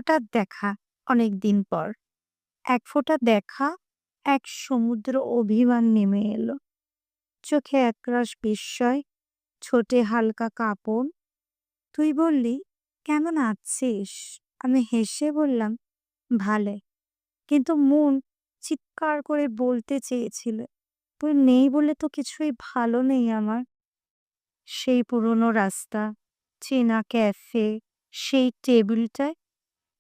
হঠাৎ দেখা অনেকদিন পর। এক ফোঁটা দেখা, এক সমুদ্র অভিমান নেমে এলো। চোখে একরাশ বিস্ময়, ঠোঁটে হালকা কাঁপন। তুই বললি, "কেমন আছিস?" আমি হেসে বললাম, "ভালোই।" কিন্তু মন চিৎকার করে বলতে চেয়েছিল, "তুই নেই বলে তো কিছুই ভালো নেই আমার।" সেই পুরনো রাস্তা, চেনা ক্যাফে, সেই টেবিলটায়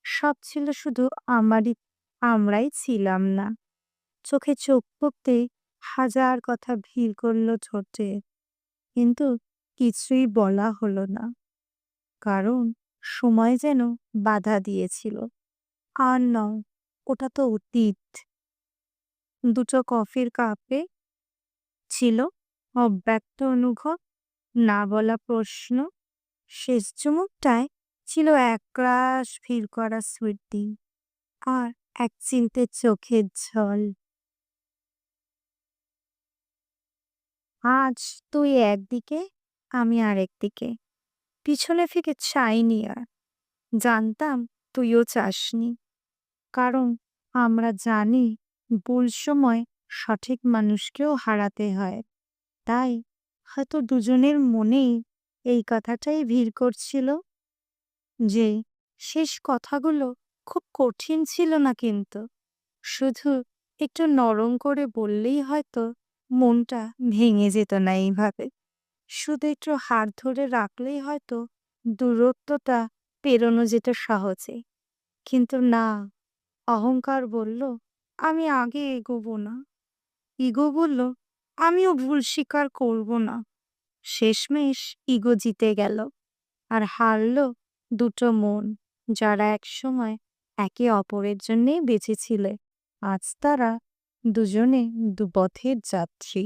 সব ছিল শুধু আমারই, আমরাই ছিলাম না। চোখে চোখ পড়তেই হাজার কথা ভিড় করল ঠোঁটে, কিন্তু কিছুই বলা হলো না। কারণ সময় যেন বাধা দিয়েছিল। আর নয়, ওটা তো অতীত। দুটো কফির কাপে ছিল অব্যক্ত অনুভব, না বলা প্রশ্ন। শেষ চুমুকটায় ছিল একরাশ ভিড় করা স্মৃতি আর এক চিলতে চোখের জল। আজ তুই একদিকে, আমি আরেকদিকে। পিছনে ফিরে চাইনি আর। জানতাম তুইও চাসনি। কারণ আমরা জানি ভুল সময় সঠিক মানুষকেও হারাতে হয়। তাই হয়তো দুজনের মনেই এই কথাটাই ভিড় করছিল যে শেষ কথাগুলো খুব কঠিন ছিল না কিন্তু। শুধু একটু নরম করে বললেই হয়তো মনটা ভেঙে যেত না এইভাবে। শুধু একটু হাত ধরে রাখলেই হয়তো দূরত্বটা পেরোনো যেত সহজে। কিন্তু না, অহংকার বলল, "আমি আগে এগোবো না।" ইগো বলল, "আমিও ভুল স্বীকার করব না।" শেষমেশ ইগো জিতে গেল। আর হারল দুটো মন, যারা একসময় একে অপরের জন্যেই বেঁচে ছিল। আজ তারা দুজনে দুপথের যাত্রী।